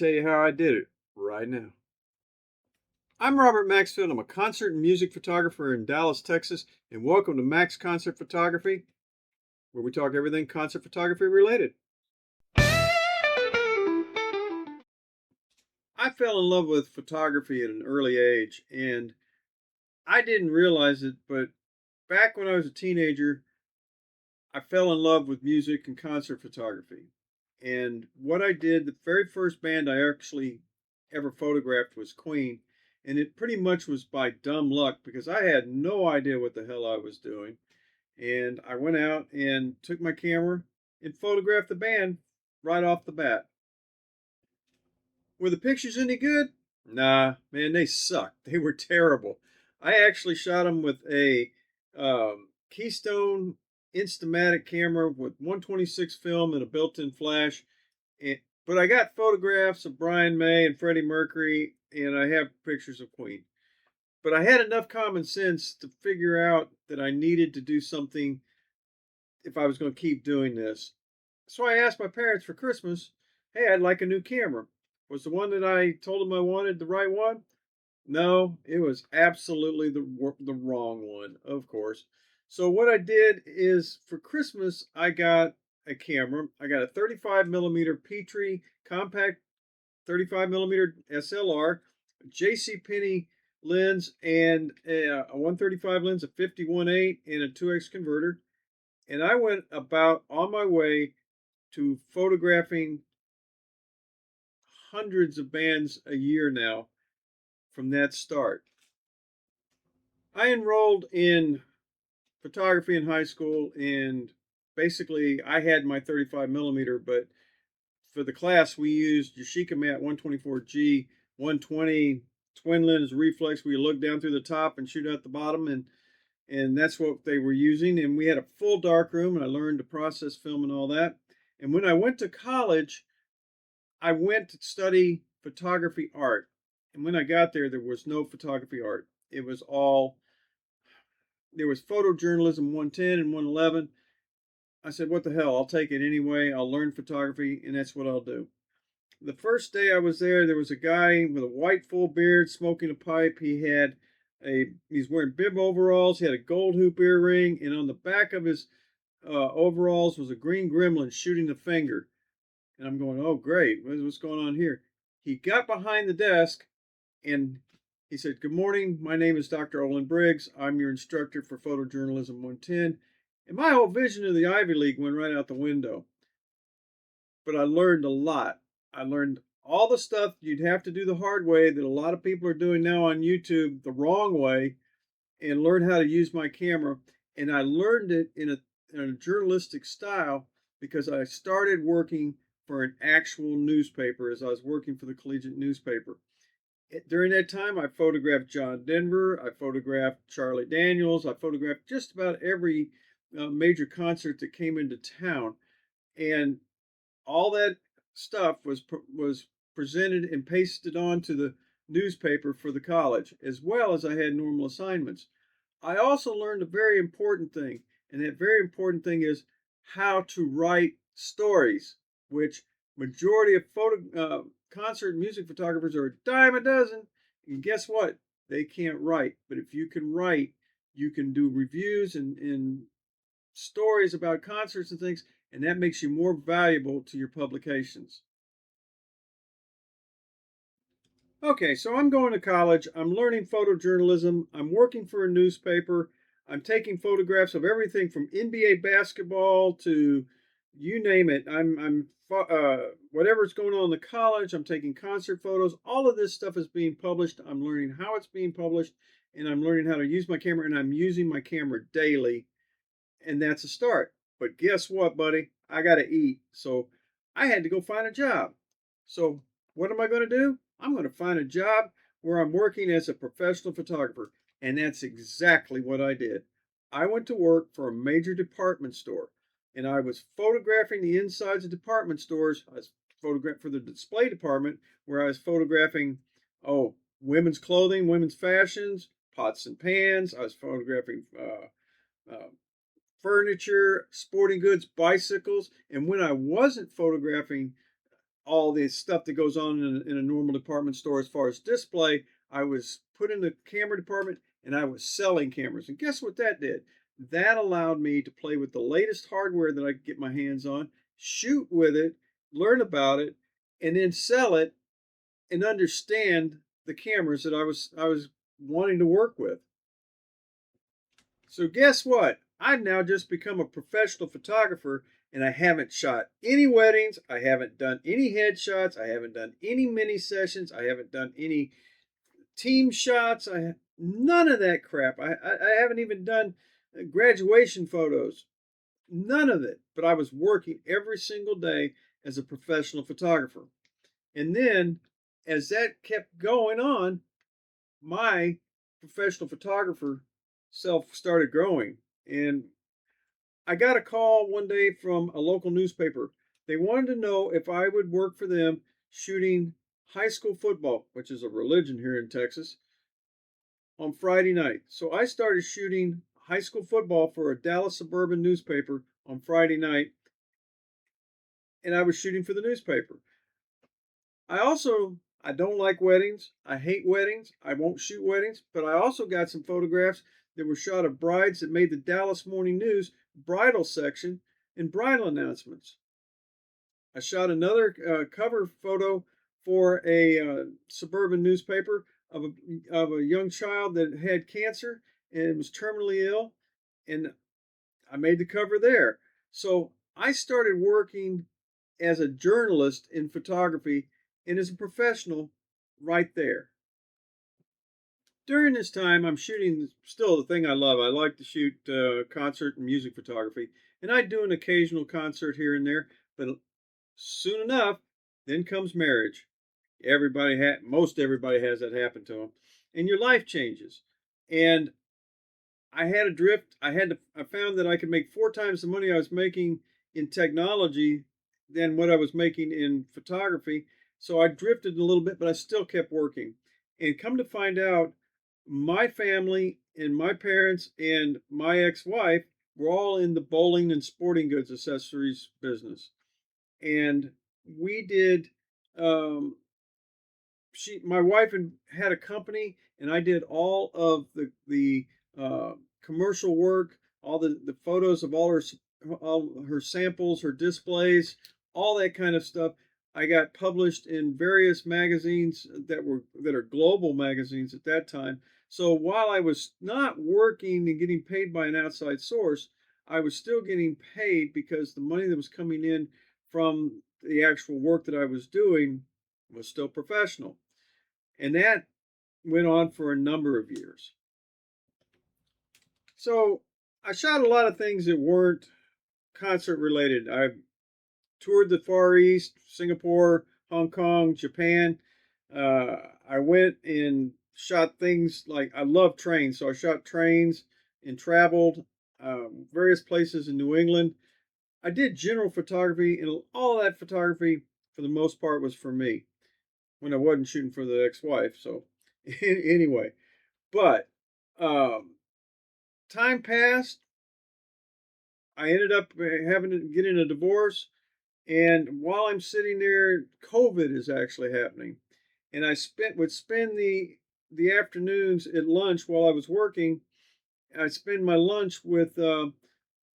Tell you how I did it right now. I'm Robert Maxfield. I'm a concert and music photographer in Dallas, Texas, and welcome to Max Concert Photography, where we talk everything concert photography related. I fell in love with photography at an early age, and I didn't realize it, but back when I was a teenager, I fell in love with music and concert photography. And what I did, the very first band I actually ever photographed was Queen. And it pretty much was by dumb luck because I had no idea what the hell I was doing. And I went out and took my camera and photographed the band right off the bat. Were the pictures any good? Nah, man, they sucked. They were terrible. I actually shot them with a Keystone Instamatic camera with 126 film and a built-in flash. But I got photographs of Brian May and Freddie Mercury, and I have pictures of Queen. But I had enough common sense to figure out that I needed to do something if I was going to keep doing this. So I asked my parents for Christmas, hey, I'd like a new camera. Was the one that I told them I wanted the right one? No, it was absolutely the wrong one, of course. So what I did is for Christmas I got a camera. I got a 35 millimeter Petrie compact 35 millimeter SLR, J.C. Penney lens, and a 135 lens, a 51.8, and a 2x converter. And I went about on my way to photographing hundreds of bands a year now from that start. I enrolled in photography in high school, and basically I had my 35 millimeter, but for the class we used Yashica Mat 124G 120 twin lens reflex where you look down through the top and shoot out the bottom, and that's what they were using. And we had a full dark room, and I learned to process film and all that. And when I went to college, I went to study photography art. And when I got there, there was no photography art. It was all, there was photojournalism 110 and 111. I said, what the hell? I'll take it anyway. I'll learn photography, and that's what I'll do. The first day I was there was a guy with a white full beard smoking a pipe. He's wearing bib overalls. He had a gold hoop earring, and on the back of his overalls was a green gremlin shooting a finger. And I'm going, oh, great. What's going on here? He got behind the desk and he said, good morning. My name is Dr. Olin Briggs. I'm your instructor for Photojournalism 110. And my whole vision of the Ivy League went right out the window. But I learned a lot. I learned all the stuff you'd have to do the hard way that a lot of people are doing now on YouTube the wrong way, and learn how to use my camera. And I learned it in a journalistic style because I started working for an actual newspaper as I was working for the collegiate newspaper. During that time, I photographed John Denver, I photographed Charlie Daniels, I photographed just about every major concert that came into town, and all that stuff was presented and pasted onto the newspaper for the college, as well as I had normal assignments. I also learned a very important thing, and that very important thing is how to write stories, which majority of concert music photographers are a dime a dozen. And guess what? They can't write. But if you can write, you can do reviews and stories about concerts and things, and that makes you more valuable to your publications. Okay, so I'm going to college. I'm learning photojournalism. I'm working for a newspaper. I'm taking photographs of everything from NBA basketball to you name it. Whatever's going on in the college. I'm taking concert photos. All of this stuff is being published. I'm learning how it's being published, and I'm learning how to use my camera, and I'm using my camera daily, and that's a start. But guess what, buddy? I got to eat. So I had to go find a job. So what am I going to do? I'm going to find a job where I'm working as a professional photographer. And that's exactly what I did. I went to work for a major department store, and I was photographing the insides of department stores. I was photographing for the display department where I was photographing, women's clothing, women's fashions, pots and pans. I was photographing furniture, sporting goods, bicycles. And when I wasn't photographing all the stuff that goes on in a normal department store as far as display. I was put in the camera department and I was selling cameras. And guess what that did? That allowed me to play with the latest hardware that I could get my hands on, shoot with it, learn about it, and then sell it and understand the cameras that I was wanting to work with. So guess what? I've now just become a professional photographer and I haven't shot any weddings. I haven't done any headshots. I haven't done any mini sessions. I haven't done any team shots. None of that crap. I haven't even done graduation photos. None of it. But I was working every single day as a professional photographer. And then as that kept going on, my professional photographer self started growing. And I got a call one day from a local newspaper. They wanted to know if I would work for them shooting high school football, which is a religion here in Texas, on Friday night. So I started shooting high school football for a Dallas suburban newspaper on Friday night, and I was shooting for the newspaper. I don't like weddings. I hate weddings. I won't shoot weddings, but I also got some photographs that were shot of brides that made the Dallas Morning News bridal section and bridal announcements. I shot another cover photo for a suburban newspaper of a young child that had cancer and was terminally ill, and I made the cover there. So I started working as a journalist in photography and as a professional right there. During this time, I'm shooting still the thing I love. I like to shoot concert and music photography, and I do an occasional concert here and there. But soon enough, then comes marriage. Most everybody has that happen to them, and your life changes. And I had a drift. I found that I could make 4 times the money I was making in technology than what I was making in photography. So I drifted a little bit, but I still kept working. And come to find out, my family and my parents and my ex-wife were all in the bowling and sporting goods accessories business. And we did my wife had a company, and I did all of the commercial work, all the photos of all her samples, her displays, all that kind of stuff. I got published in various magazines that are global magazines at that time. So while I was not working and getting paid by an outside source, I was still getting paid because the money that was coming in from the actual work that I was doing was still professional. And that went on for a number of years. So I shot a lot of things that weren't concert related. I toured the Far East, Singapore, Hong Kong, Japan. I went and shot things like I love trains, so I shot trains and traveled various places in New England. I did general photography, and all that photography, for the most part, was for me when I wasn't shooting for the ex-wife. So anyway, but um, time passed. I ended up having to get in a divorce, and while I'm sitting there, COVID is actually happening, and would spend the afternoons at lunch while I was working. I spend my lunch with the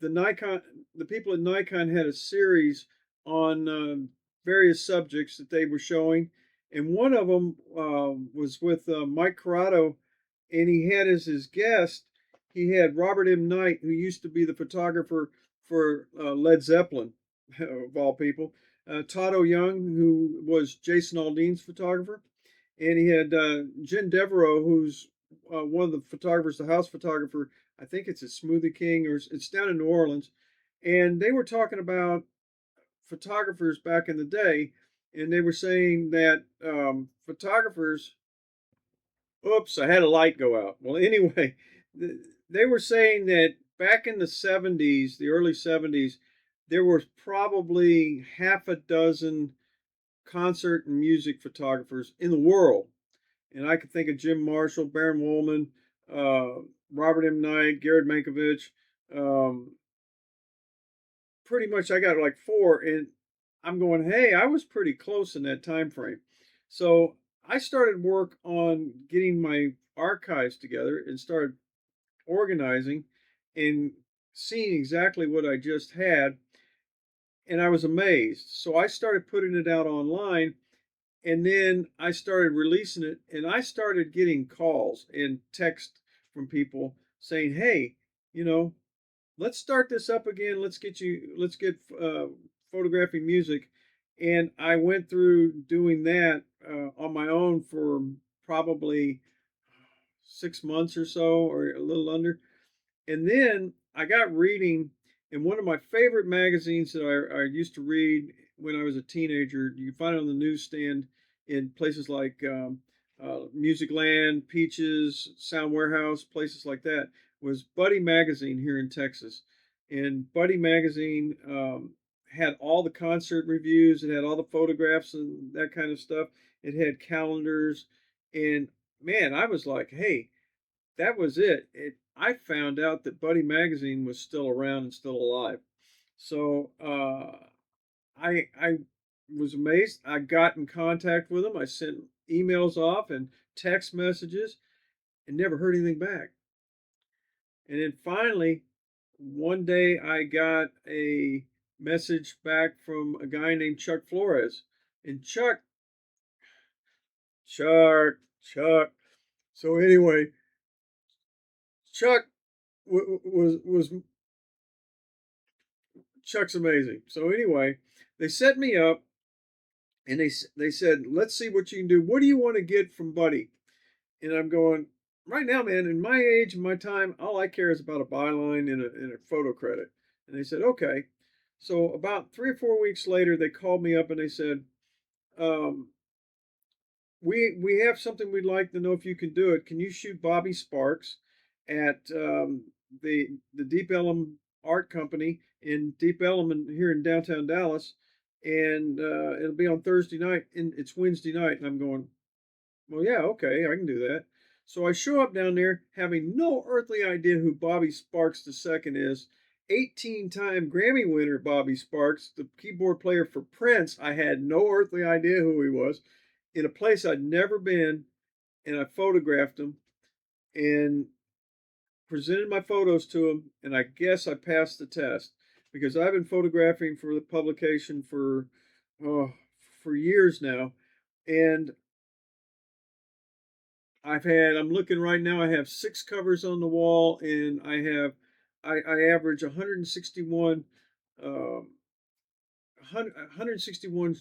Nikon. The people at Nikon had a series on various subjects that they were showing, and one of them was with Mike Corrado, and he had as his guest, he had Robert M. Knight, who used to be the photographer for Led Zeppelin, of all people, Toto Young, who was Jason Aldean's photographer, and he had Jen Devereaux, who's one of the photographers, the house photographer. I think it's at Smoothie King, or it's down in New Orleans, and they were talking about photographers back in the day, and they were saying that photographers. Oops, I had a light go out. Well, anyway, they were saying that back in the 70s, the early 70s, there were probably half a dozen concert and music photographers in the world. And I could think of Jim Marshall, Baron Wolman, Robert M. Knight, Garrett Mankiewicz. Pretty much, I got like four, and I'm going, hey, I was pretty close in that time frame. So I started work on getting my archives together and started organizing and seeing exactly what I just had. And I was amazed. So I started putting it out online, and then I started releasing it, and I started getting calls and text from people saying, hey, you know, let's start this up again. Let's get photographing music. And I went through doing that on my own for probably 6 months or so, or a little under. And then I got reading in one of my favorite magazines that I used to read when I was a teenager. You can find it on the newsstand in places like Music Land, Peaches, Sound Warehouse, places like that. Was Buddy Magazine here in Texas. And Buddy Magazine had all the concert reviews, it had all the photographs and that kind of stuff. It had calendars. And man, I was like, hey, that was it. I found out that Buddy Magazine was still around and still alive. So I was amazed. I got in contact with them. I sent emails off and text messages and never heard anything back. And then finally, one day I got a message back from a guy named Chuck Flores. And Chuck. So anyway, Chuck was Chuck's amazing. So anyway, they set me up and they said, "Let's see what you can do. What do you want to get from Buddy?" And I'm going, "Right now, man, in my age and my time, all I care is about a byline and a photo credit." And they said, "Okay." So about 3 or 4 weeks later, they called me up and they said, um, we have something we'd like to know if you can do it. Can you shoot Bobby Sparks at the Deep Ellum Art Company in Deep Ellum here in downtown Dallas, and it'll be on Thursday night and it's Wednesday night." And I'm going, well, yeah, okay, I can do that. So I show up down there having no earthly idea who Bobby Sparks II is. 18-time Grammy winner Bobby Sparks, the keyboard player for Prince. I had no earthly idea who he was, in a place I'd never been, and I photographed him and presented my photos to him, and I guess I passed the test because I've been photographing for the publication oh, for years now, and I'm looking right now, I have 6 covers on the wall, and I average 161 um, 161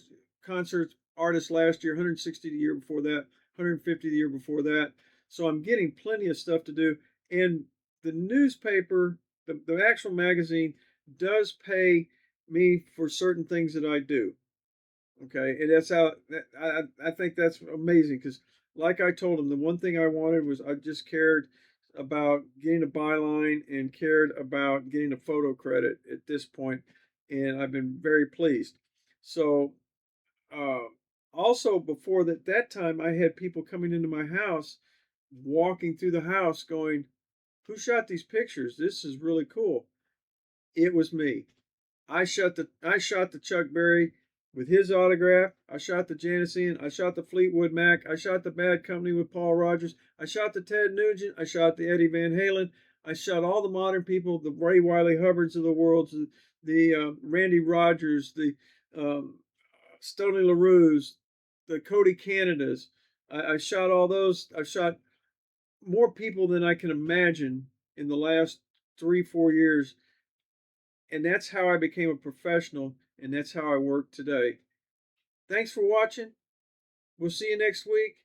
concerts artists last year, 160 the year before that, 150 the year before that. So I'm getting plenty of stuff to do. And the newspaper, the actual magazine, does pay me for certain things that I do. Okay, and that's how I think that's amazing because, like I told him, the one thing I wanted was I just cared about getting a byline and cared about getting a photo credit at this point, and I've been very pleased. So, uh, also before that time, I had people coming into my house, walking through the house, going, "Who shot these pictures? This is really cool." It was me. I shot the Chuck Berry with his autograph. I shot the Janician. I shot the Fleetwood Mac. I shot the Bad Company with Paul Rogers. I shot the Ted Nugent. I shot the Eddie Van Halen. I shot all the modern people, the Ray Wiley Hubbards of the world, the Randy Rogers, the um, Stoney LaRue's, the Cody Canadas. I shot all those. I shot more people than I can imagine in the last 3 4 years, and that's how I became a professional, and that's how I work today. Thanks for watching. We'll see you next week.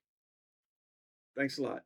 Thanks a lot.